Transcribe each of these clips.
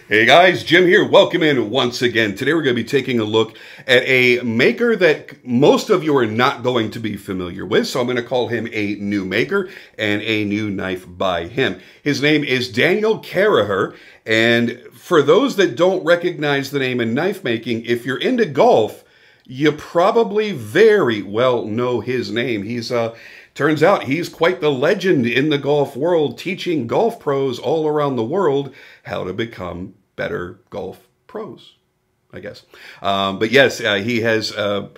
Hey guys, Jim here. Welcome in once again. Today we're going to be taking a look at a maker that most of you are not going to be familiar with. So I'm going to call him a new maker and a new knife by him. His name is Daniel Carraher. And for those that don't recognize the name in knife making, if you're into golf, you probably very well know his name. Turns out he's quite the legend in the golf world, teaching golf pros all around the world how to become better golf pros, I guess. But yes, he has a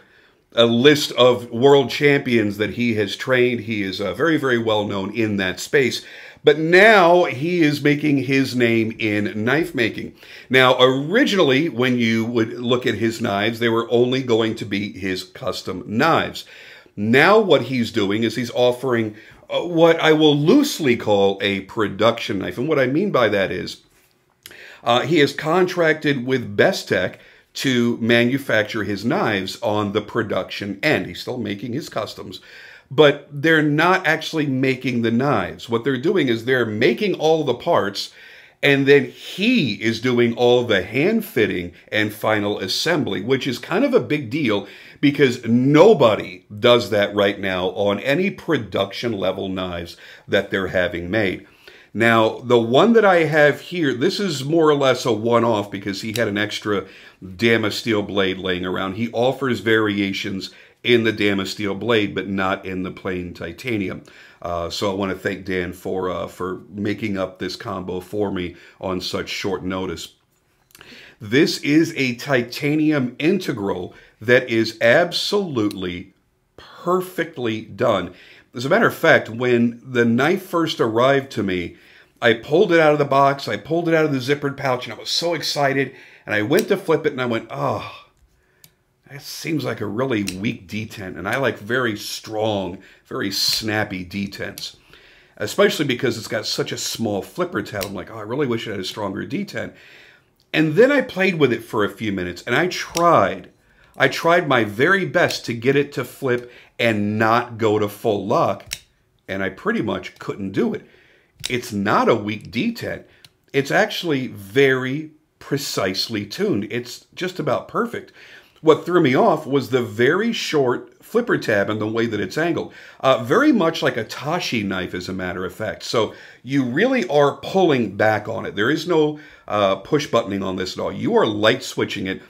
list of world champions that he has trained. He is very, very well known in that space. But now he is making his name in knife making. Now, originally, when you would look at his knives, they were only going to be his custom knives. Now what he's doing is he's offering what I will loosely call a production knife. And what I mean by that is he has contracted with Best Tech to manufacture his knives on the production end. He's still making his customs, but they're not actually making the knives. What they're doing is they're making all the parts, and then he is doing all the hand fitting and final assembly, which is kind of a big deal because nobody does that right now on any production level knives that they're having made. Now, the one that I have here, this is more or less a one-off because he had an extra Damasteel blade laying around. He offers variations in the Damasteel blade, but not in the plain titanium. So I want to thank Dan for making up this combo for me on such short notice. This is a titanium integral that is absolutely perfectly done. As a matter of fact, when the knife first arrived to me, I pulled it out of the box, I pulled it out of the zippered pouch, and I was so excited, and I went to flip it, and I went, oh, that seems like a really weak detent, and I like very strong, very snappy detents, especially because it's got such a small flipper tab. I'm like, oh, I really wish it had a stronger detent. And then I played with it for a few minutes, and I tried my very best to get it to flip and not go to full lock, and I pretty much couldn't do it. It's not a weak detent. It's actually very precisely tuned. It's just about perfect. What threw me off was the very short flipper tab and the way that it's angled. Very much like a Tashi knife, as a matter of fact. So you really are pulling back on it. There is no push buttoning on this at all. You are light switching it,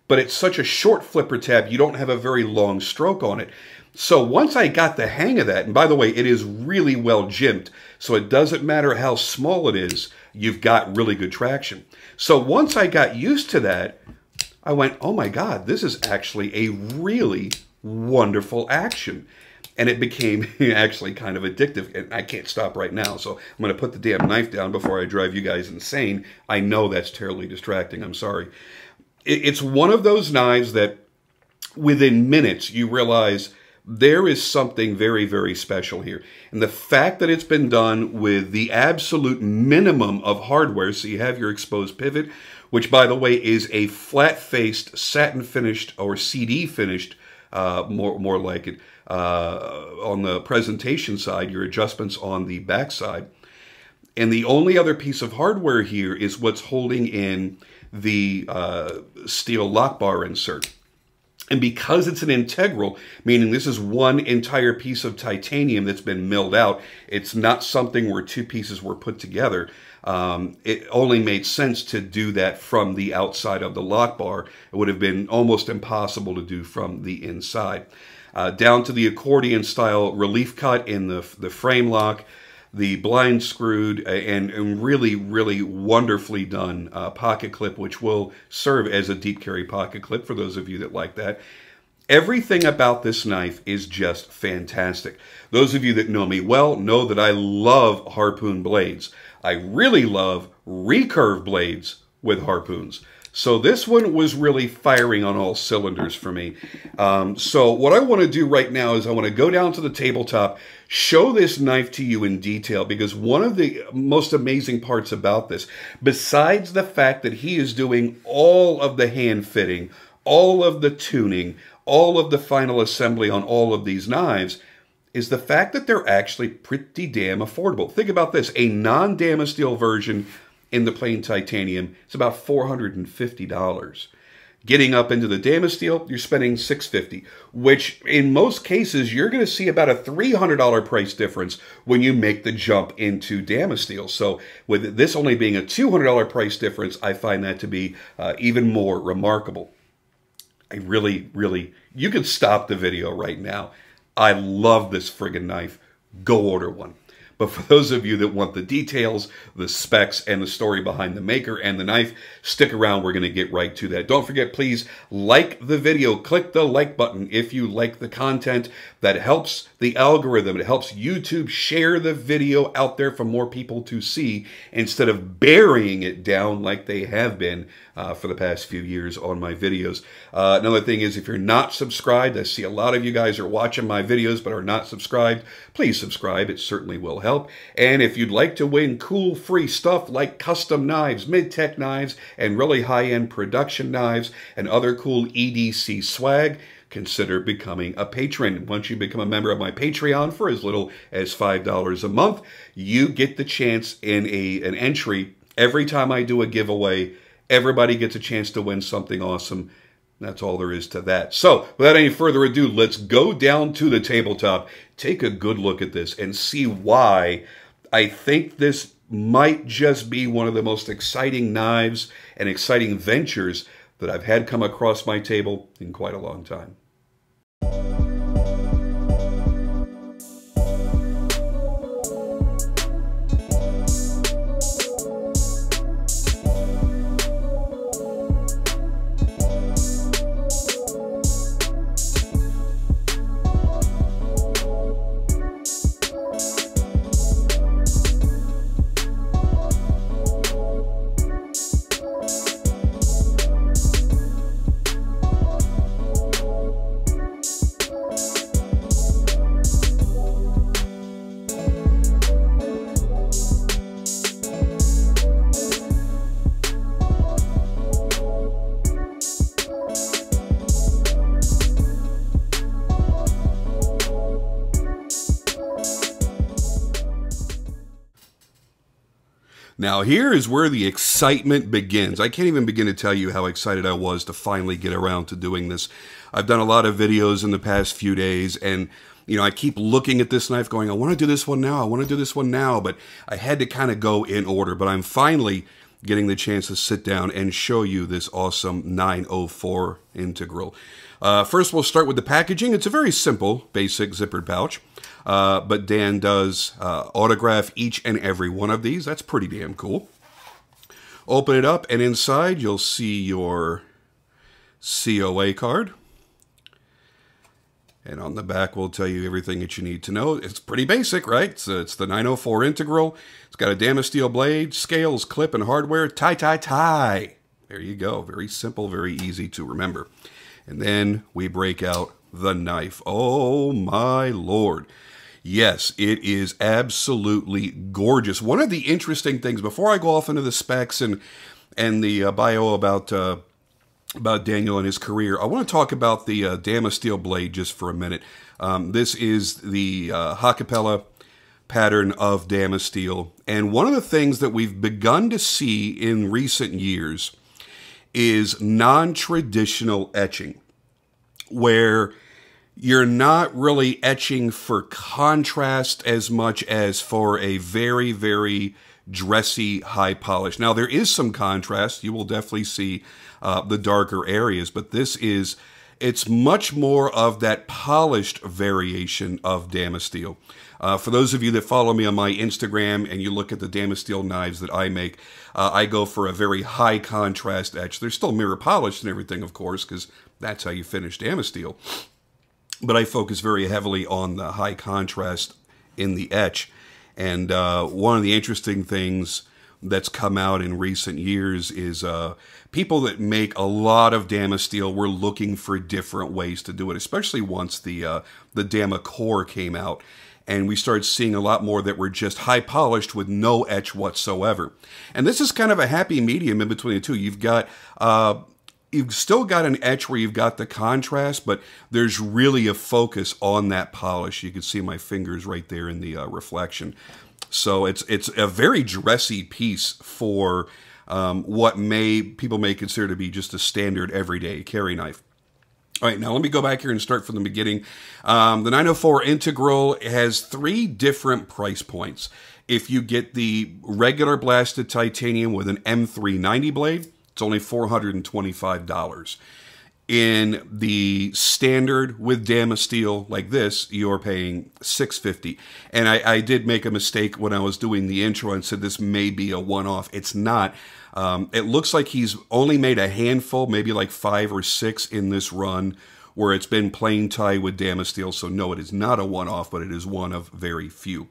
but it's such a short flipper tab, you don't have a very long stroke on it. So once I got the hang of that, and by the way, it is really well jimped, so it doesn't matter how small it is, you've got really good traction. So once I got used to that, I went, oh my God, this is actually a really wonderful action. And it became actually kind of addictive, and I can't stop right now, so I'm going to put the damn knife down before I drive you guys insane. I know that's terribly distracting, I'm sorry. It's one of those knives that within minutes you realize there is something very, very special here. And the fact that it's been done with the absolute minimum of hardware, so you have your exposed pivot, which, by the way, is a flat-faced, satin-finished, or CD-finished, more like it, on the presentation side, your adjustments on the back side. And the only other piece of hardware here is what's holding in the steel lock bar insert. And because it's an integral, meaning this is one entire piece of titanium that's been milled out, it's not something where two pieces were put together. It only made sense to do that from the outside of the lock bar. It would have been almost impossible to do from the inside. Down to the accordion style relief cut in the frame lock, the blind screwed and really, really wonderfully done pocket clip, which will serve as a deep carry pocket clip for those of you that like that. Everything about this knife is just fantastic. Those of you that know me well know that I love harpoon blades. I really love recurve blades with harpoons. So this one was really firing on all cylinders for me. So what I want to do right now is I want to go down to the tabletop, show this knife to you in detail, because one of the most amazing parts about this, besides the fact that he is doing all of the hand fitting, all of the tuning, all of the final assembly on all of these knives, is the fact that they're actually pretty damn affordable. Think about this. A non-Damasteel version In the plain titanium, it's about $450. Getting up into the Damasteel, you're spending $650, which in most cases, you're going to see about a $300 price difference when you make the jump into Damasteel. So with this only being a $200 price difference, I find that to be even more remarkable. I really, you can stop the video right now. I love this friggin' knife. Go order one. But for those of you that want the details, the specs, and the story behind the maker and the knife, stick around. We're going to get right to that. Don't forget, please like the video. Click the like button if you like the content. That helps the algorithm. It helps YouTube share the video out there for more people to see instead of burying it down like they have been for the past few years on my videos. Another thing is, if you're not subscribed, I see a lot of you guys are watching my videos but are not subscribed. Please subscribe. It certainly will help. And if you'd like to win cool free stuff like custom knives, mid-tech knives, and really high-end production knives, and other cool EDC swag, consider becoming a patron. Once you become a member of my Patreon for as little as $5 a month, you get the chance in an entry every time I do a giveaway. Everybody gets a chance to win something awesome. That's all there is to that. So, without any further ado, let's go down to the tabletop, take a good look at this, and see why I think this might just be one of the most exciting knives and exciting ventures that I've had come across my table in quite a long time. Now here is where the excitement begins. I can't even begin to tell you how excited I was to finally get around to doing this. I've done a lot of videos in the past few days, and you know, I keep looking at this knife going, I want to do this one now, I want to do this one now, but I had to kind of go in order. But I'm finally getting the chance to sit down and show you this awesome 904 integral. First, we'll start with the packaging. It's a very simple, basic zippered pouch. But Dan does autograph each and every one of these. That's pretty damn cool. Open it up, and inside you'll see your COA card. And on the back, we'll tell you everything that you need to know. It's pretty basic, right? It's the 904 integral. It's got a Damasteel blade, scales, clip, and hardware. Tie. There you go. Very simple, very easy to remember. And then we break out the knife. Oh, my Lord. Yes, it is absolutely gorgeous. One of the interesting things, before I go off into the specs and the bio about Daniel and his career, I want to talk about the Damasteel blade just for a minute. This is the Hakapella pattern of Damasteel. And one of the things that we've begun to see in recent years is non-traditional etching, where you're not really etching for contrast as much as for a very, very dressy, high polish. Now, there is some contrast. You will definitely see the darker areas, but it's much more of that polished variation of Damasteel. For those of you that follow me on my Instagram and you look at the Damasteel knives that I make, I go for a very high contrast etch. They're still mirror polished and everything, of course, because that's how you finish Damasteel. But I focus very heavily on the high contrast in the etch. And one of the interesting things that's come out in recent years is people that make a lot of Damasteel were looking for different ways to do it, especially once the Dama Core came out. And we started seeing a lot more that were just high polished with no etch whatsoever. And this is kind of a happy medium in between the two. You've still got an etch where you've got the contrast, but there's really a focus on that polish. You can see my fingers right there in the reflection. So it's a very dressy piece for what people may consider to be just a standard everyday carry knife. All right, now let me go back here and start from the beginning. The 904 Integral has 3 different price points. If you get the regular blasted titanium with an M390 blade, it's only $425. In the standard with Damasteel like this, you're paying $650. And I did make a mistake when I was doing the intro and said this may be a one-off. It's not. It looks like he's only made a handful, maybe like 5 or 6 in this run, where it's been plain tie with Damasteel. So no, it is not a one-off, but it is one of very few.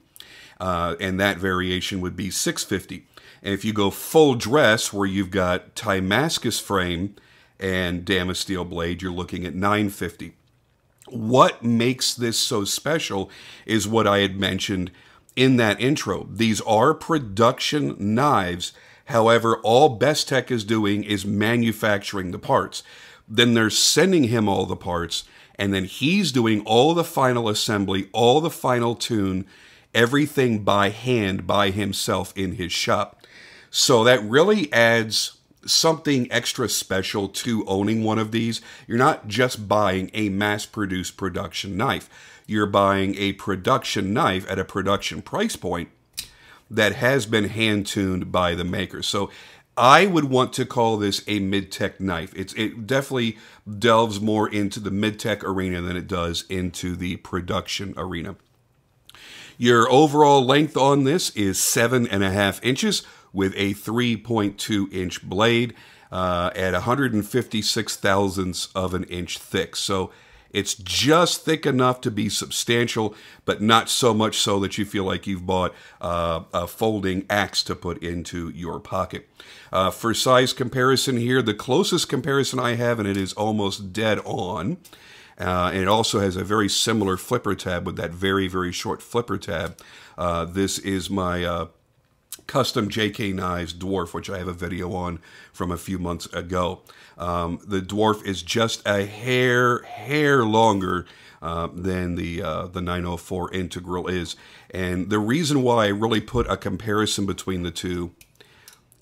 And that variation would be $650. And if you go full dress, where you've got Damascus frame and Damasteel blade, you're looking at $950. What makes this so special is what I had mentioned in that intro. These are production knives. However, all Bestech is doing is manufacturing the parts. Then they're sending him all the parts, and then he's doing all the final assembly, all the final tune, everything by hand, by himself in his shop. So that really adds something extra special to owning one of these. You're not just buying a mass-produced production knife. You're buying a production knife at a production price point that has been hand-tuned by the maker. So I would want to call this a mid-tech knife. It definitely delves more into the mid-tech arena than it does into the production arena. Your overall length on this is 7.5 inches with a 3.2 inch blade at 156 thousandths of an inch thick. So it's just thick enough to be substantial, but not so much so that you feel like you've bought a folding axe to put into your pocket. For size comparison here, the closest comparison I have, and it is almost dead on, and it also has a very similar flipper tab with that very, very short flipper tab. This is my custom JK Knives Dwarf, which I have a video on from a few months ago. The Dwarf is just a hair longer than the 904 Integral is. And the reason why I really put a comparison between the two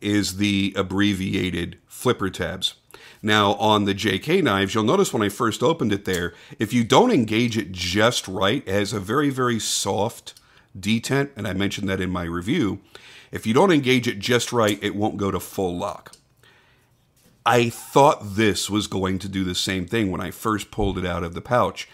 is the abbreviated flipper tabs. Now, on the JK knives, you'll notice when I first opened it there, if you don't engage it just right, it has a very, very soft detent, and I mentioned that in my review. If you don't engage it just right, it won't go to full lock. I thought this was going to do the same thing when I first pulled it out of the pouch.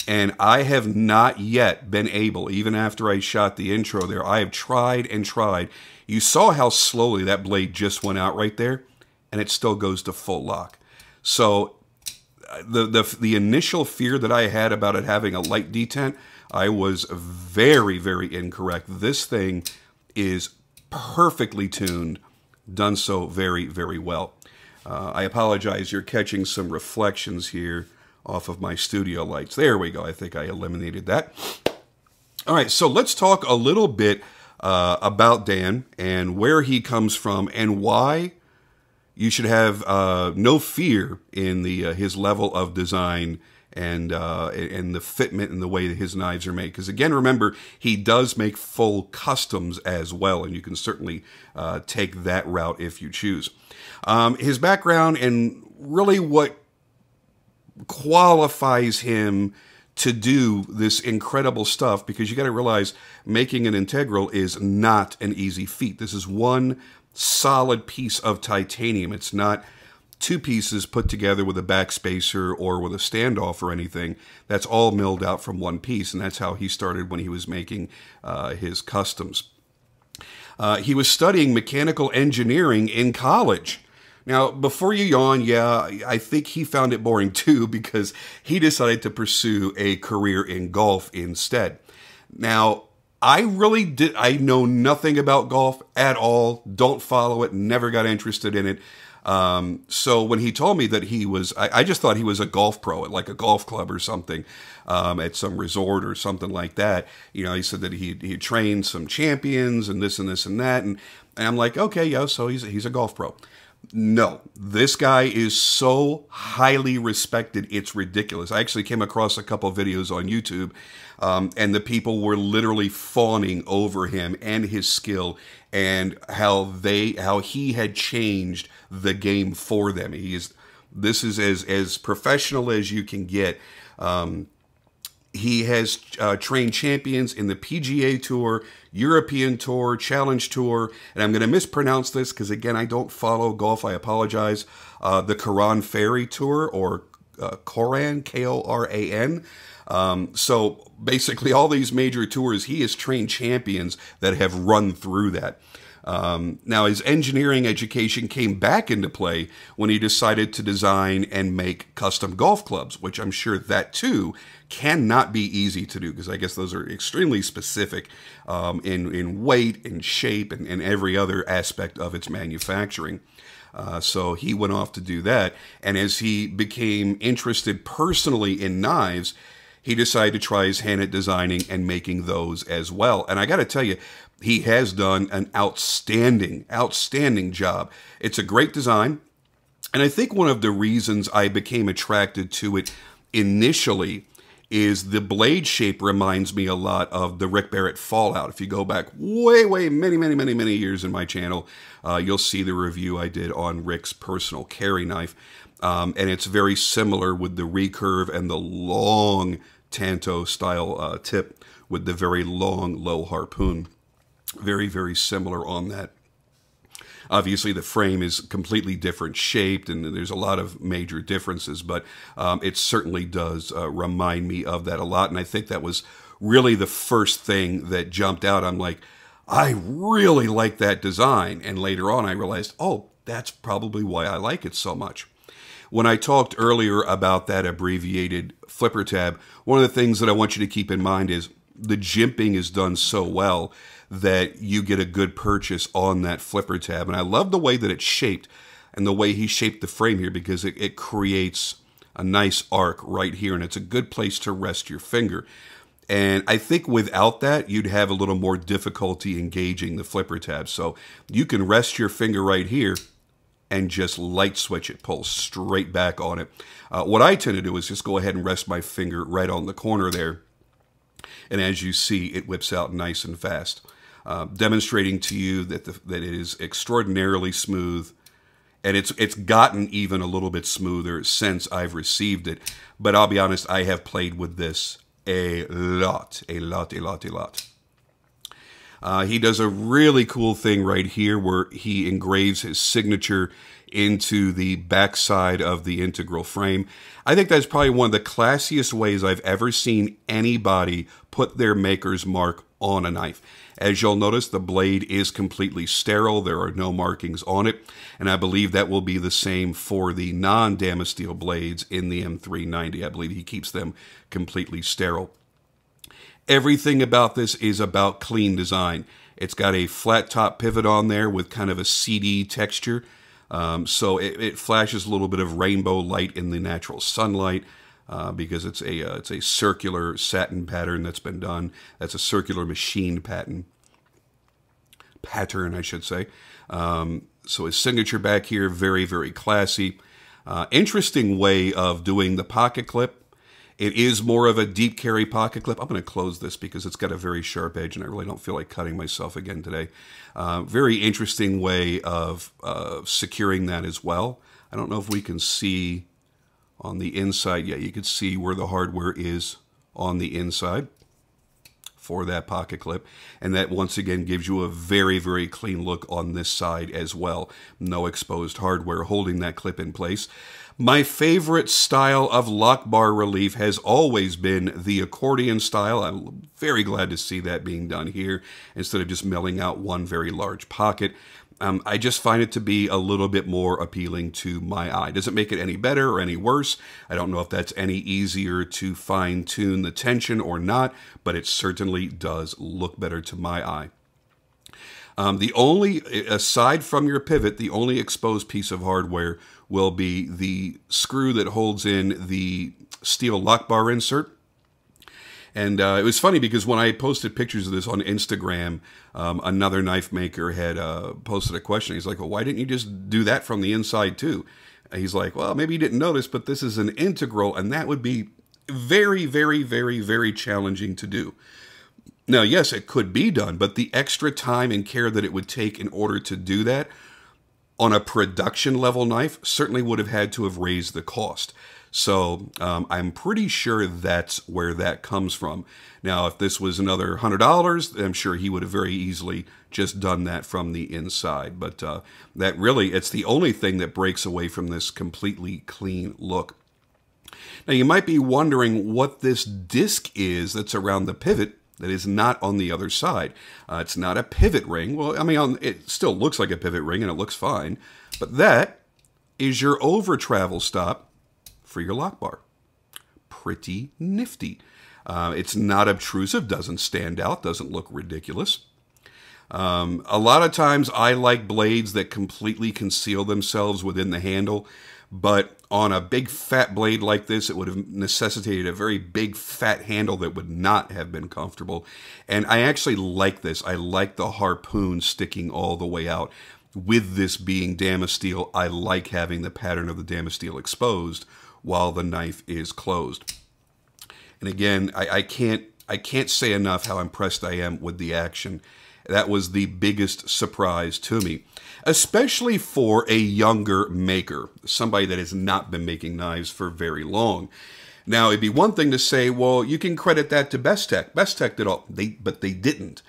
And I have not yet been able, even after I shot the intro there, I have tried and tried. You saw how slowly that blade just went out right there, and it still goes to full lock. So the initial fear that I had about it having a light detent, I was very, very incorrect. This thing is perfectly tuned, done so very, very well. I apologize, you're catching some reflections here off of my studio lights. There we go. I think I eliminated that. All right, so let's talk a little bit about Dan and where he comes from and why you should have no fear in his level of design and the fitment and the way that his knives are made. Because again, remember, he does make full customs as well, and you can certainly take that route if you choose. His background and really what qualifies him to do this incredible stuff, because you got to realize making an integral is not an easy feat. This is one solid piece of titanium. It's not two pieces put together with a backspacer or with a standoff or anything. That's all milled out from one piece, and that's how he started when he was making his customs. He was studying mechanical engineering in college. Now, before you yawn, yeah, I think he found it boring too, because he decided to pursue a career in golf instead. Now, I know nothing about golf at all, don't follow it, never got interested in it. So when he told me that he was, I just thought he was a golf pro at like a golf club or something, at some resort or something like that. You know, he said that he trained some champions and this and this and that. And I'm like, okay, yeah, so he's a golf pro. No, this guy is so highly respected, it's ridiculous. I actually came across a couple of videos on YouTube, and the people were literally fawning over him and his skill and how he had changed the game for them. This is as professional as you can get. He has trained champions in the PGA Tour, European Tour, Challenge Tour, and I'm going to mispronounce this because, again, I don't follow golf. I apologize. The Koran Ferry Tour, or Koran, Koran. So basically all these major tours, he has trained champions that have run through that. Now, his engineering education came back into play when he decided to design and make custom golf clubs, which I'm sure that, too, cannot be easy to do, because I guess those are extremely specific in weight and shape and every other aspect of its manufacturing. So he went off to do that, and as he became interested personally in knives, he decided to try his hand at designing and making those as well. And I got to tell you, he has done an outstanding job. It's a great design. And I think one of the reasons I became attracted to it initially is the blade shape reminds me a lot of the Rick Barrett Fallout. If you go back way, many years in my channel, you'll see the review I did on Rick's personal carry knife. And it's very similar with the recurve and the long Tanto style tip with the very long low harpoon. Very similar on that. Obviously, the frame is completely different shaped, and there's a lot of major differences, but it certainly does remind me of that a lot, and I think that was really the first thing that jumped out. I'm like, I really like that design, and later on I realized, oh, that's probably why I like it so much. When I talked earlier about that abbreviated flipper tab, one of the things that I want you to keep in mind is the jimping is done so well that you get a good purchase on that flipper tab. And I love the way that it's shaped and the way he shaped the frame here, because it creates a nice arc right here, and it's a good place to rest your finger. And I think without that, you'd have a little more difficulty engaging the flipper tab. So you can rest your finger right here and just light switch it, pull straight back on it. What I tend to do is just go ahead and rest my finger right on the corner there. And as you see, it whips out nice and fast, demonstrating to you that that it is extraordinarily smooth. And it's gotten even a little bit smoother since I've received it. But I'll be honest, I have played with this a lot. He does a really cool thing right here where he engraves his signature into the backside of the integral frame. I think that's probably one of the classiest ways I've ever seen anybody put their maker's mark on a knife. As you'll notice, the blade is completely sterile. There are no markings on it. And I believe that will be the same for the non-Damasteel blades in the M390. I believe he keeps them completely sterile. Everything about this is about clean design. It's got a flat top pivot on there with kind of a CD texture. So it flashes a little bit of rainbow light in the natural sunlight because it's a circular satin pattern that's been done. That's a circular machined pattern, I should say. So his signature back here, very classy. Interesting way of doing the pocket clip. It is more of a deep carry pocket clip. I'm going to close this because it's got a very sharp edge and I really don't feel like cutting myself again today. Very interesting way of securing that as well. I don't know if we can see on the inside. Yeah, you can see where the hardware is on the inside for that pocket clip. And that once again gives you a very clean look on this side as well. No exposed hardware holding that clip in place. My favorite style of lock bar relief has always been the accordion style. I'm very glad to see that being done here instead of just milling out one very large pocket. I just find it to be a little bit more appealing to my eye. Doesn't make it any better or any worse. I don't know if that's any easier to fine-tune the tension or not, but it certainly does look better to my eye. Aside from your pivot, the only exposed piece of hardware will be the screw that holds in the steel lock bar insert. And it was funny because when I posted pictures of this on Instagram, another knife maker had posted a question. He's like, well, why didn't you just do that from the inside too? He's like, well, maybe you didn't notice, but this is an integral, and that would be very, very, very, very challenging to do. Now, yes, it could be done, but the extra time and care that it would take in order to do that on a production level knife certainly would have had to have raised the cost. So I'm pretty sure that's where that comes from. Now, if this was another $100, I'm sure he would have very easily just done that from the inside. But that really, it's the only thing that breaks away from this completely clean look. Now, you might be wondering what this disc is that's around the pivot that is not on the other side. It's not a pivot ring. Well, I mean, it still looks like a pivot ring, and it looks fine. But that is your over travel stop for your lock bar. Pretty nifty. It's not obtrusive, doesn't stand out, doesn't look ridiculous. A lot of times I like blades that completely conceal themselves within the handle, but on a big fat blade like this, it would have necessitated a very big fat handle that would not have been comfortable. And I actually like this. I like the harpoon sticking all the way out. With this being Damasteel, I like having the pattern of the Damasteel exposed while the knife is closed. And again, I can't say enough how impressed I am with the action. That was the biggest surprise to me, especially for a younger maker, somebody that has not been making knives for very long. Now, it'd be one thing to say, well, you can credit that to Bestech. Bestech did all, but they didn't.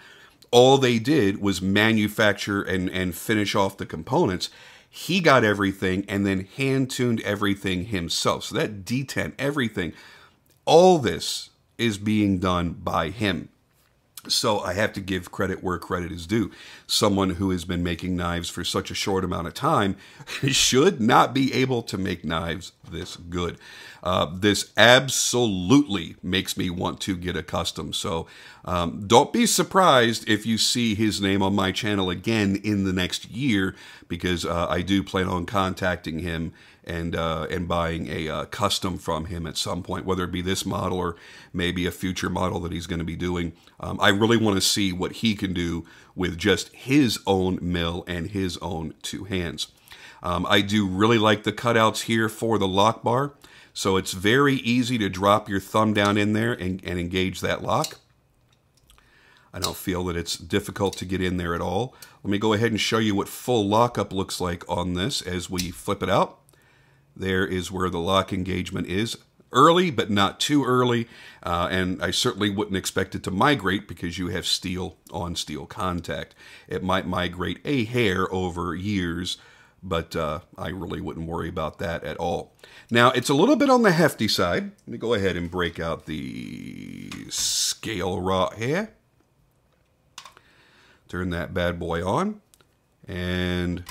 All they did was manufacture and finish off the components. He got everything and then hand-tuned everything himself. So that detent, everything, all this is being done by him. So I have to give credit where credit is due. Someone who has been making knives for such a short amount of time should not be able to make knives this good. This absolutely makes me want to get accustomed. So don't be surprised if you see his name on my channel again in the next year, because I do plan on contacting him and buying a custom from him at some point, whether it be this model or maybe a future model that he's going to be doing. I really want to see what he can do with just his own mill and his own two hands. I do really like the cutouts here for the lock bar. So it's very easy to drop your thumb down in there and engage that lock. I don't feel that it's difficult to get in there at all. Let me go ahead and show you what full lockup looks like on this as we flip it out. There is where the lock engagement is. Early, but not too early. And I certainly wouldn't expect it to migrate because you have steel on steel contact. It might migrate a hair over years, but I really wouldn't worry about that at all. Now, it's a little bit on the hefty side. Let me go ahead and break out the scale right here. Turn that bad boy on. And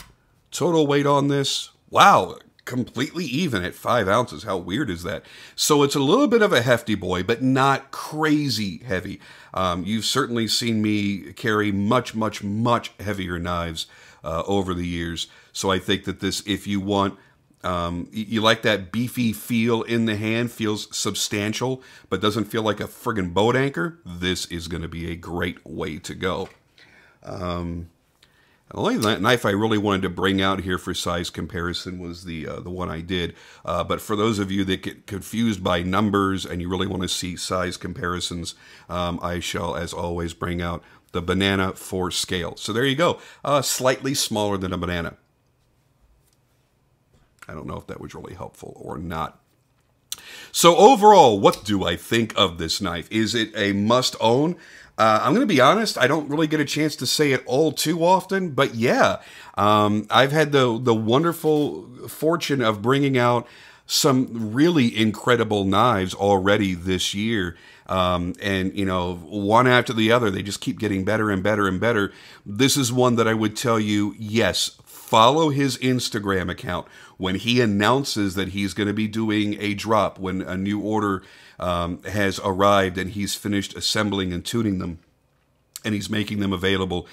total weight on this, wow, completely even at 5 ounces. How weird is that? So it's a little bit of a hefty boy, but not crazy heavy. You've certainly seen me carry much, much, much heavier knives over the years. So I think that this, if you want, you like that beefy feel in the hand, feels substantial, but doesn't feel like a friggin' boat anchor, this is going to be a great way to go. The only knife I really wanted to bring out here for size comparison was the one I did. But for those of you that get confused by numbers and you really want to see size comparisons, I shall, as always, bring out the banana for scale. So there you go. Slightly smaller than a banana. I don't know if that was really helpful or not. So overall, what do I think of this knife? Is it a must-own? I'm going to be honest, I don't really get a chance to say it all too often, but yeah, I've had the wonderful fortune of bringing out some really incredible knives already this year. And, you know, one after the other, they just keep getting better and better and better. This is one that I would tell you, yes, follow his Instagram account. When he announces that he's going to be doing a drop, when a new order has arrived and he's finished assembling and tuning them, and he's making them available,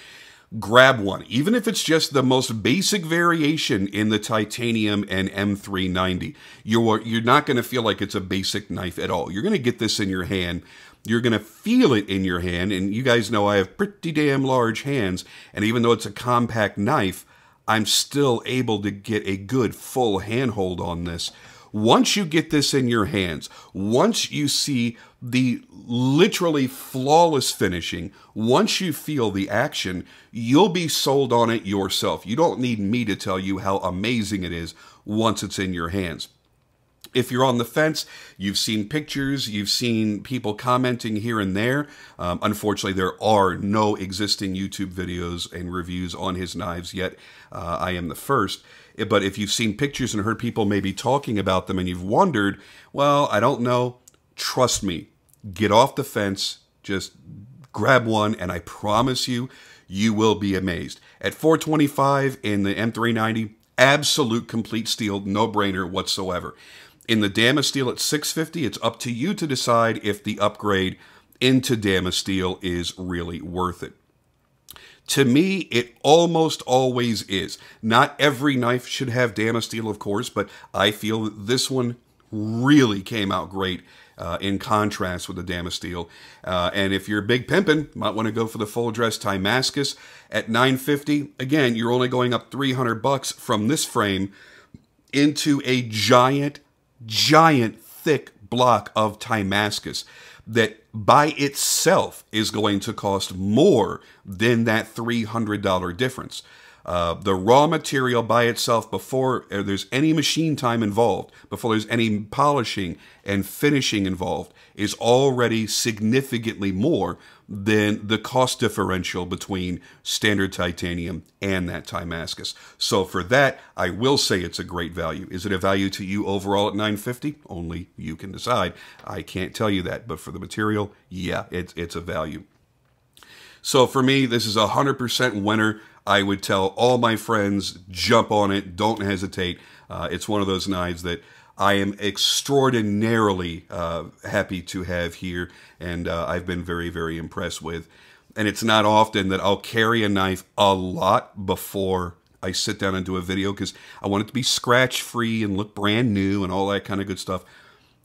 grab one. Even if it's just the most basic variation in the titanium and M390, you're not going to feel like it's a basic knife at all. You're going to get this in your hand. You're going to feel it in your hand, and you guys know I have pretty damn large hands, and even though it's a compact knife, I'm still able to get a good full handhold on this. Once you get this in your hands, once you see the literally flawless finishing, once you feel the action, you'll be sold on it yourself. You don't need me to tell you how amazing it is once it's in your hands. If you're on the fence, you've seen pictures, you've seen people commenting here and there. Unfortunately, there are no existing YouTube videos and reviews on his knives yet. I am the first. But if you've seen pictures and heard people maybe talking about them and you've wondered, well, I don't know, trust me, get off the fence, just grab one, and I promise you, you will be amazed. At $425 in the M390, absolute complete steel, no-brainer whatsoever. In the Damasteel at $650, it's up to you to decide if the upgrade into Damasteel is really worth it. To me, it almost always is. Not every knife should have Damasteel, of course, but I feel that this one really came out great in contrast with the Damasteel. And if you're big pimpin', might want to go for the full dress Damascus at $950. Again, you're only going up $300 from this frame into a giant thick block of Damascus that by itself is going to cost more than that $300 difference. The raw material by itself, before there's any machine time involved, before there's any polishing and finishing involved, is already significantly more than the cost differential between standard titanium and that Damascus. So for that, I will say it's a great value. Is it a value to you overall at $950? Only you can decide. I can't tell you that, but for the material, yeah, it's a value. So for me, this is a 100% winner. I would tell all my friends, jump on it, don't hesitate. It's one of those knives that I am extraordinarily happy to have here, and I've been very, very impressed with. And it's not often that I'll carry a knife a lot before I sit down and do a video, because I want it to be scratch-free and look brand new and all that kind of good stuff.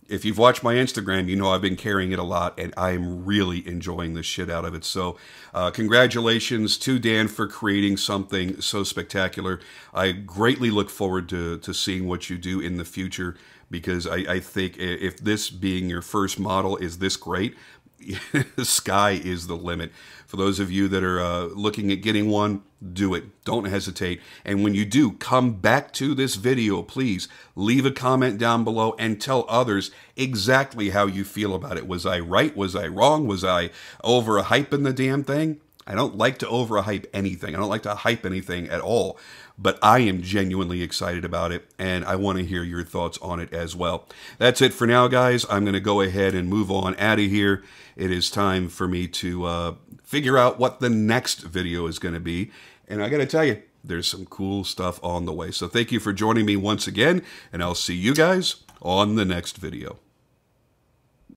If you've watched my Instagram, you know I've been carrying it a lot, and I'm really enjoying the shit out of it. So congratulations to Dan for creating something so spectacular. I greatly look forward to seeing what you do in the future, because I think if this being your first model is this great, the sky is the limit. For those of you that are looking at getting one, do it. Don't hesitate. And when you do, come back to this video, please leave a comment down below and tell others exactly how you feel about it. Was I right? Was I wrong? Was I overhyping the damn thing? I don't like to overhype anything. I don't like to hype anything at all. But I am genuinely excited about it, and I want to hear your thoughts on it as well. That's it for now, guys. I'm going to go ahead and move on out of here. It is time for me to figure out what the next video is going to be. And I got to tell you, there's some cool stuff on the way. So thank you for joining me once again, and I'll see you guys on the next video.